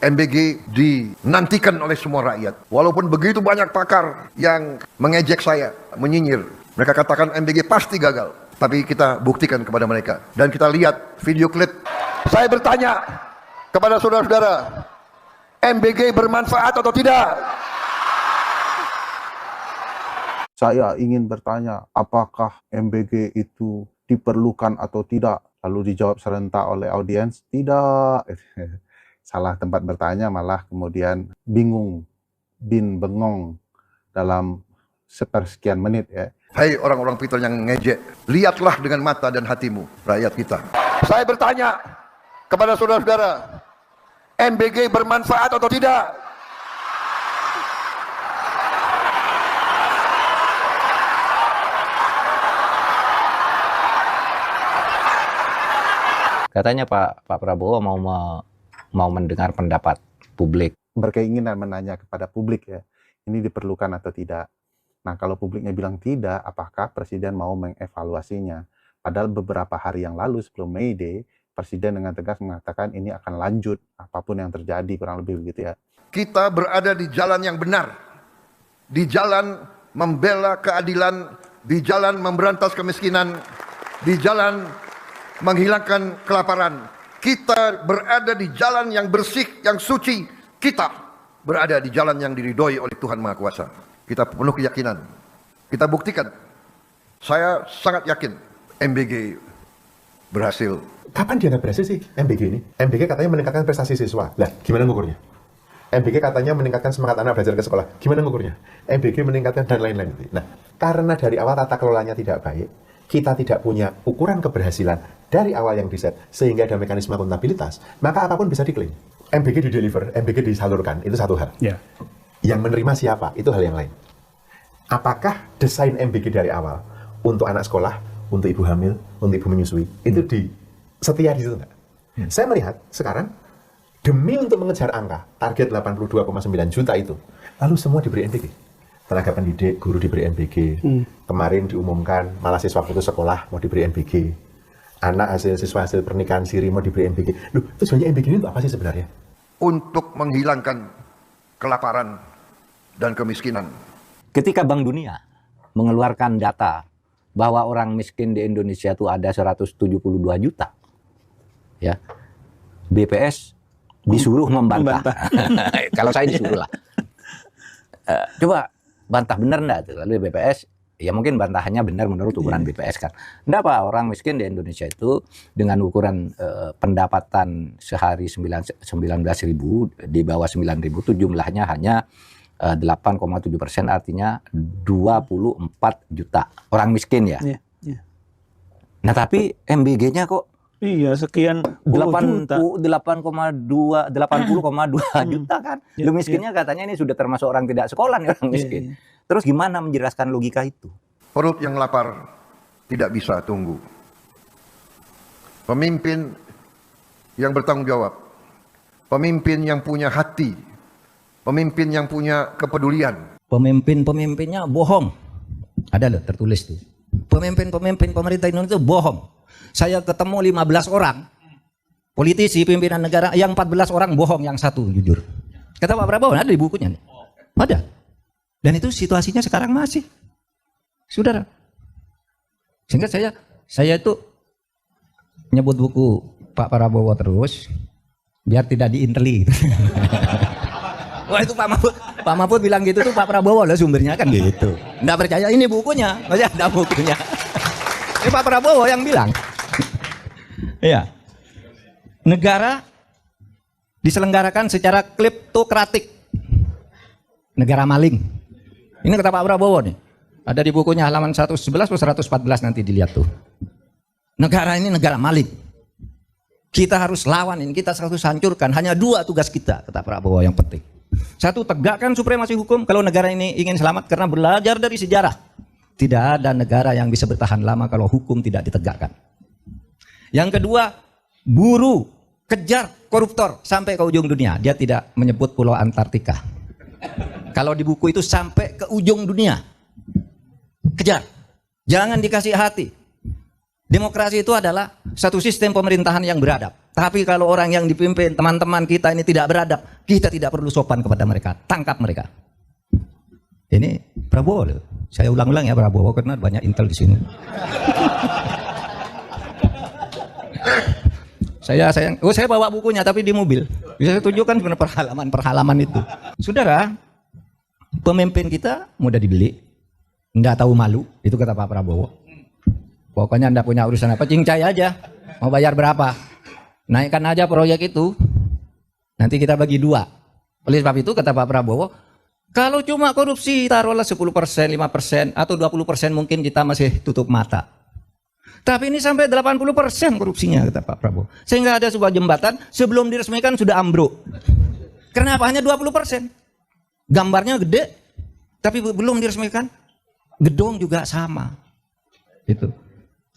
MBG dinantikan oleh semua rakyat. Walaupun begitu banyak pakar yang mengejek saya, menyinyir. Mereka katakan MBG pasti gagal. Tapi kita buktikan kepada mereka. Dan kita lihat video klip. Saya bertanya kepada saudara-saudara, MBG bermanfaat atau tidak? Saya ingin bertanya, apakah MBG itu diperlukan atau tidak? Lalu dijawab serentak oleh audiens, tidak. Salah tempat bertanya, malah kemudian bingung, bengong dalam sepersekian menit ya. Hai orang-orang pintar yang ngejek, lihatlah dengan mata dan hatimu, rakyat kita. Saya bertanya kepada saudara-saudara, MBG bermanfaat atau tidak? Katanya Pak Prabowo mau mendengar pendapat publik. Berkeinginan menanya kepada publik ya, ini diperlukan atau tidak. Nah kalau publiknya bilang tidak, apakah Presiden mau mengevaluasinya? Padahal beberapa hari yang lalu sebelum May Day, Presiden dengan tegas mengatakan ini akan lanjut apapun yang terjadi, kurang lebih begitu ya. Kita berada di jalan yang benar, di jalan membela keadilan, di jalan memberantas kemiskinan, di jalan menghilangkan kelaparan. Kita berada di jalan yang bersih, yang suci. Kita berada di jalan yang diridhoi oleh Tuhan Maha Kuasa. Kita penuh keyakinan. Kita buktikan. Saya sangat yakin MBG berhasil. Kapan dia nggak berhasil sih MBG ini? MBG katanya meningkatkan prestasi siswa. Lah, gimana ngukurnya? MBG katanya meningkatkan semangat anak belajar ke sekolah. Gimana ngukurnya? MBG meningkatkan dan lain-lain. Nah, karena dari awal tata kelolanya tidak baik, kita tidak punya ukuran keberhasilan dari awal yang diset, sehingga ada mekanisme akuntabilitas, maka apapun bisa diklaim. MBG di-deliver, MBG disalurkan, itu satu hal. Yeah. Yang menerima siapa, itu hal yang lain. Apakah desain MBG dari awal untuk anak sekolah, untuk ibu hamil, untuk ibu menyusui, itu setia di situ nggak? Saya melihat sekarang, demi untuk mengejar angka, target 82,9 juta itu, lalu semua diberi MBG. Tenaga pendidik, guru diberi MBG. Kemarin diumumkan malah siswa putus sekolah mau diberi MBG. Anak siswa hasil pernikahan siri mau diberi MBG. Loh, itu sebenarnya MBG ini untuk apa sih sebenarnya? Untuk menghilangkan kelaparan dan kemiskinan. Ketika Bank Dunia mengeluarkan data bahwa orang miskin di Indonesia itu ada 172 juta, ya, BPS disuruh membantah. Kalau saya disuruh lah. Coba bantah benar enggak tuh? Lalu BPS, ya mungkin bantahannya benar menurut ukuran BPS kan. Enggak apa, orang miskin di Indonesia itu dengan ukuran pendapatan sehari 19.000, di bawah 9.000 itu jumlahnya hanya 8,7%, artinya 24 juta orang miskin ya. Nah tapi MBG-nya kok iya sekian 80,2 juta kan. Lu miskinnya katanya ini sudah termasuk orang tidak sekolah nih orang miskin. Terus gimana menjelaskan logika itu? Perut yang lapar tidak bisa tunggu. Pemimpin yang bertanggung jawab, pemimpin yang punya hati, pemimpin yang punya kepedulian. Pemimpin-pemimpinnya bohong. Ada loh tertulis tuh. Pemimpin-pemimpin pemerintah Indonesia itu bohong. Saya ketemu 15 orang politisi pimpinan negara, yang 14 orang bohong, yang satu jujur. Kata Pak Prabowo, ada di bukunya nih. Ada. Dan itu situasinya sekarang masih. Saudara. Sehingga saya itu nyebut buku Pak Prabowo terus biar tidak diinteli. Wah itu Pak Mahfud bilang gitu tuh, Pak Prabowo lah sumbernya kan gitu. Nggak percaya, ini bukunya, masih ada bukunya. Ini Pak Prabowo yang bilang. Iya. Negara diselenggarakan secara kleptokratik. Negara maling. Ini kata Pak Prabowo nih. Ada di bukunya halaman 111 atau 114 nanti dilihat tuh. Negara ini negara maling. Kita harus lawan ini, kita harus hancurkan. Hanya dua tugas kita, kata Prabowo yang penting. Satu, tegakkan supremasi hukum kalau negara ini ingin selamat, karena belajar dari sejarah. Tidak ada negara yang bisa bertahan lama kalau hukum tidak ditegakkan. Yang kedua, buru, kejar koruptor sampai ke ujung dunia. Dia tidak menyebut pulau Antartika. Kalau di buku itu sampai ke ujung dunia. Kejar. Jangan dikasih hati. Demokrasi itu adalah satu sistem pemerintahan yang beradab. Tapi kalau orang yang dipimpin teman-teman kita ini tidak beradab, kita tidak perlu sopan kepada mereka, tangkap mereka. Ini Prabowo loh. Saya ulang-ulang ya Prabowo karena banyak intel di sini. saya bawa bukunya tapi di mobil. Bisa saya tunjukkan sebenarnya perhalaman itu. Saudara, pemimpin kita mudah dibeli, nggak tahu malu, itu kata Pak Prabowo. Pokoknya nggak punya urusan apa, cincai aja. Mau bayar berapa? Naikkan aja proyek itu. Nanti kita bagi 2. Oleh sebab itu kata Pak Prabowo, kalau cuma korupsi taruhlah 10%, 5% atau 20% mungkin kita masih tutup mata. Tapi ini sampai 80% korupsinya kata Pak Prabowo. Sehingga ada sebuah jembatan sebelum diresmikan sudah ambruk. Kenapa hanya 20%? Gambarnya gede, tapi belum diresmikan. Gedung juga sama. Itu.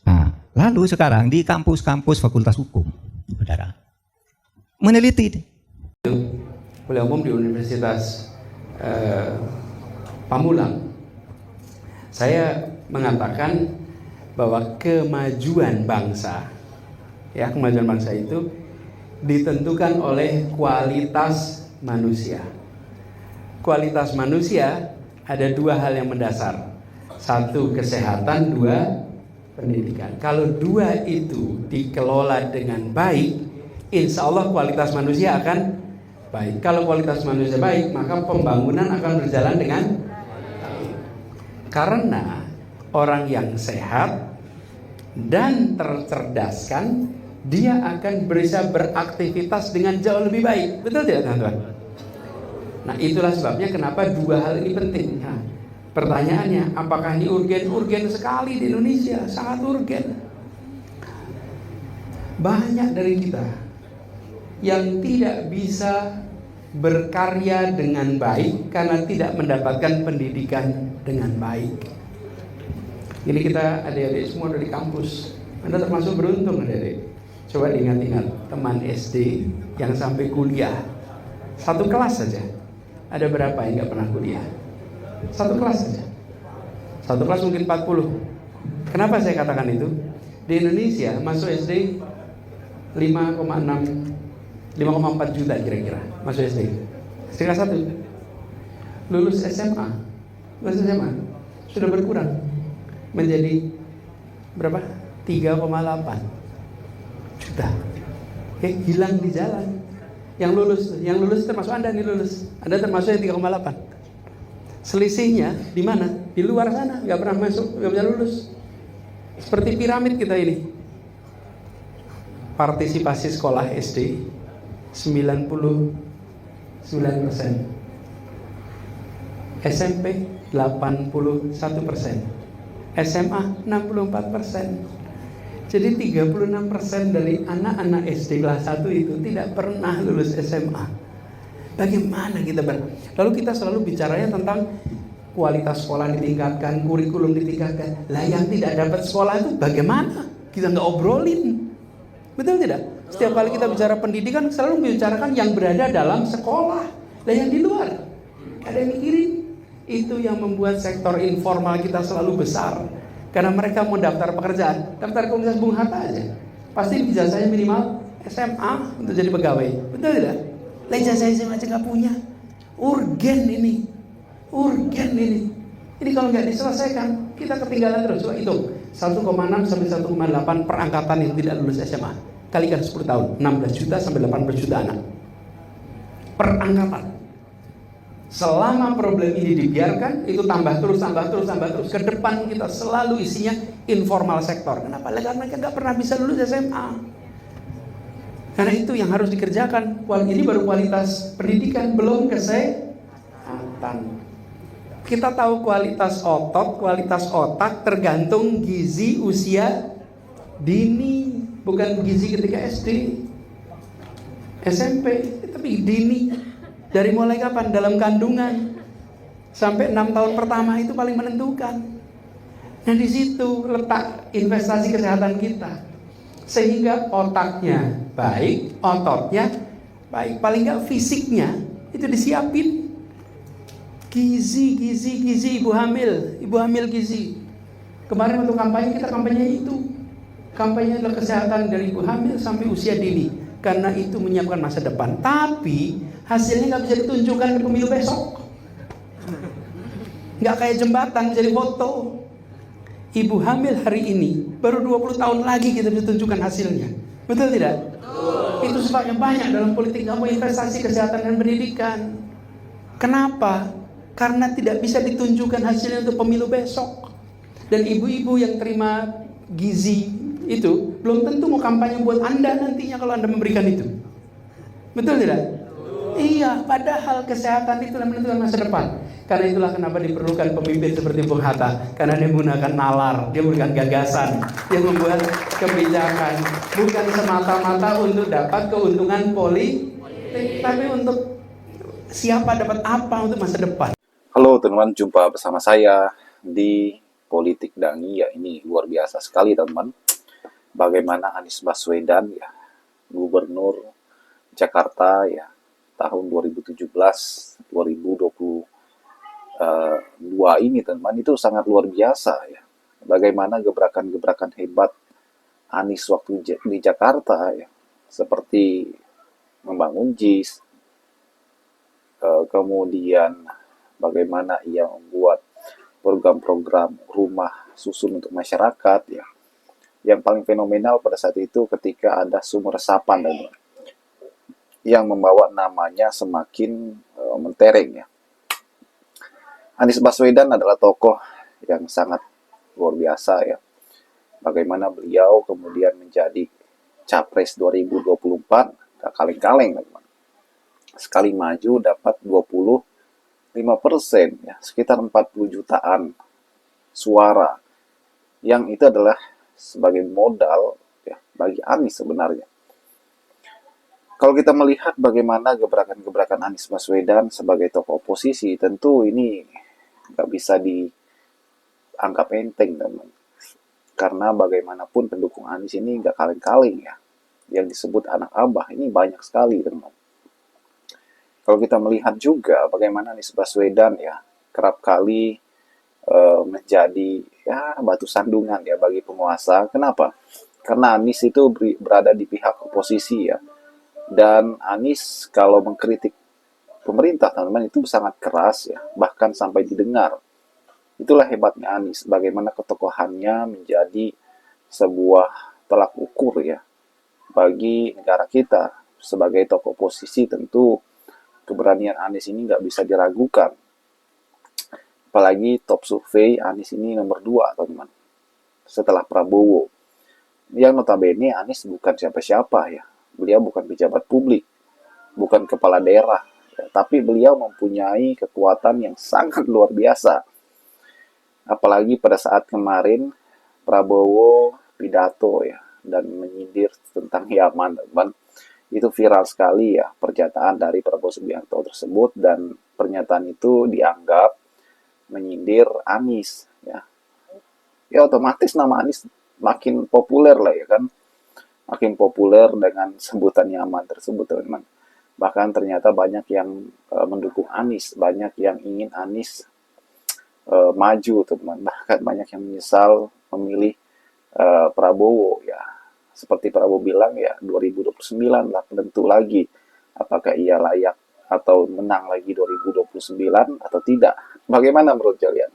Nah, lalu sekarang di kampus-kampus Fakultas Hukum, saudara, meneliti. Kuliah umum di Universitas Pamulang. Saya mengatakan bahwa kemajuan bangsa itu ditentukan oleh kualitas manusia. Kualitas manusia ada 2 hal yang mendasar. 1 kesehatan, 2 pendidikan. Kalau 2 itu dikelola dengan baik, insya Allah kualitas manusia akan baik. Kalau kualitas manusia baik, maka pembangunan akan berjalan dengan baik. Karena orang yang sehat dan tercerdaskan, dia akan bisa beraktivitas dengan jauh lebih baik. Betul tidak teman-teman? Nah, itulah sebabnya kenapa 2 hal ini penting. Nah, pertanyaannya, apakah ini urgen? Urgen sekali di Indonesia, sangat urgen. Banyak dari kita yang tidak bisa berkarya dengan baik karena tidak mendapatkan pendidikan dengan baik. Ini kita adik-adik semua dari kampus. Anda termasuk beruntung adik-adik. Coba diingat-ingat teman SD yang sampai kuliah. 1 kelas saja. Ada berapa yang nggak pernah kuliah? 1 kelas saja. 1 kelas mungkin 40. Kenapa saya katakan itu? Di Indonesia masuk SD 5,4 juta kira-kira masuk SD. Kelas 1. Lulus SMA sudah berkurang menjadi berapa? 3,8 juta. Hilang di jalan. Yang lulus termasuk Anda nih lulus. Anda termasuk yang 3,8. Selisihnya di mana? Di luar sana, nggak pernah masuk, nggak bisa lulus. Seperti piramid kita ini. Partisipasi sekolah SD 99%, SMP 81%, SMA 64%. Jadi 36% dari anak-anak SD kelas 1 itu tidak pernah lulus SMA. Bagaimana kita Lalu kita selalu bicaranya tentang kualitas sekolah ditingkatkan, kurikulum ditingkatkan. Lah yang tidak dapat sekolah itu bagaimana? Kita nggak obrolin. Betul tidak? Setiap kali kita bicara pendidikan selalu membicarakan yang berada dalam sekolah. Lah yang di luar ada yang mikirin. Itu yang membuat sektor informal kita selalu besar. Karena mereka mau daftar pekerjaan, daftar ke Universitas Bung Hatta aja. Pasti ijazahnya minimal SMA untuk jadi pegawai. Betul tidak? Lah ijazah SMA aja nggak punya. Urgen ini. Ini kalau nggak diselesaikan, kita ketinggalan terus. Coba hitung 1,6 sampai 1,8 per angkatan yang tidak lulus SMA. Kalikan 10 tahun, 16 juta sampai 18 juta anak per angkatan. Selama problem ini dibiarkan, itu tambah terus. Ke depan kita selalu isinya informal sektor. Kenapa? Karena mereka nggak pernah bisa lulus SMA. Karena itu yang harus dikerjakan. Ini baru kualitas pendidikan, belum kesehatan. Kita tahu kualitas otot, kualitas otak tergantung gizi usia dini, bukan gizi ketika SD, SMP, tapi dini. Dari mulai kapan? Dalam kandungan sampai 6 tahun pertama itu paling menentukan. Nah di situ letak investasi kesehatan kita, sehingga otaknya baik, ototnya baik, paling nggak fisiknya itu disiapin. Gizi ibu hamil gizi. Kemarin waktu kampanye kita kampanye itu, kampanye adalah kesehatan dari ibu hamil sampai usia dini. karena itu menyiapkan masa depan. Tapi hasilnya nggak bisa ditunjukkan di pemilu besok. Nggak kayak jembatan jadi foto. Ibu hamil hari ini, baru 20 tahun lagi kita ditunjukkan hasilnya. Betul tidak? Itu sebabnya banyak dalam politik nggak mau investasi kesehatan dan pendidikan. Kenapa? Karena tidak bisa ditunjukkan hasilnya untuk pemilu besok. Dan ibu-ibu yang terima gizi itu belum tentu mau kampanye buat Anda nantinya kalau Anda memberikan itu. Betul tidak? Iya, padahal kesehatan itu yang menentukan masa depan. Karena itulah kenapa diperlukan pemimpin seperti Bung Hatta. Karena dia menggunakan nalar, dia memberikan gagasan, dia membuat kebijakan. Bukan semata-mata untuk dapat keuntungan politik, tapi untuk siapa dapat apa untuk masa depan. Halo teman-teman, jumpa bersama saya di Politik Dangi. Ya, ini luar biasa sekali teman-teman. Bagaimana Anies Baswedan, ya, Gubernur Jakarta, ya, tahun 2017-2022 ini teman-teman, itu sangat luar biasa, ya. Bagaimana gebrakan-gebrakan hebat Anies waktu di Jakarta, ya, seperti membangun JIS, kemudian bagaimana ia membuat program-program rumah susun untuk masyarakat, ya. Yang paling fenomenal pada saat itu ketika ada sumur resapan, teman-teman, yang membawa namanya semakin mentereng, ya. Anies Baswedan adalah tokoh yang sangat luar biasa, ya. Bagaimana beliau kemudian menjadi Capres 2024, gak kaleng-kaleng, teman-teman. Sekali maju dapat 25%, ya, sekitar 40 jutaan suara. Yang itu adalah sebagai modal, ya, bagi Anies sebenarnya. Kalau kita melihat bagaimana gebrakan-gebrakan Anies Baswedan sebagai tokoh oposisi, tentu ini nggak bisa dianggap enteng, teman. Karena bagaimanapun pendukung Anies ini nggak kaleng-kaleng, ya. Yang disebut anak abah ini banyak sekali, teman. Kalau kita melihat juga bagaimana Anies Baswedan, ya, kerap kali menjadi, ya, batu sandungan, ya, bagi penguasa. Kenapa? Karena Anies itu berada di pihak oposisi, ya. Dan Anies kalau mengkritik pemerintah, teman-teman, itu sangat keras, ya, bahkan sampai didengar. Itulah hebatnya Anies, bagaimana ketokohannya menjadi sebuah tolak ukur, ya, bagi negara kita. Sebagai tokoh oposisi tentu keberanian Anies ini nggak bisa diragukan. Apalagi top survei Anies ini nomor 2, teman-teman, setelah Prabowo. Yang notabene Anies bukan siapa-siapa, ya. Beliau bukan pejabat publik, bukan kepala daerah, ya, tapi beliau mempunyai kekuatan yang sangat luar biasa. Apalagi pada saat kemarin Prabowo pidato, ya, dan menyindir tentang Yaman, teman. Itu viral sekali, ya, pernyataan dari Prabowo Subianto tersebut, dan pernyataan itu dianggap menyindir Anies, ya. Ya otomatis nama Anies makin populer lah, ya kan. Makin populer dengan sebutan Yaman tersebut, teman-teman. Bahkan ternyata banyak yang mendukung Anies, banyak yang ingin Anies maju, teman-teman. Bahkan banyak yang menyesal memilih Prabowo, ya. Seperti Prabowo bilang, ya, 2029 lah penentu lagi apakah ia layak atau menang lagi 2029 atau tidak. Bagaimana menurut kalian?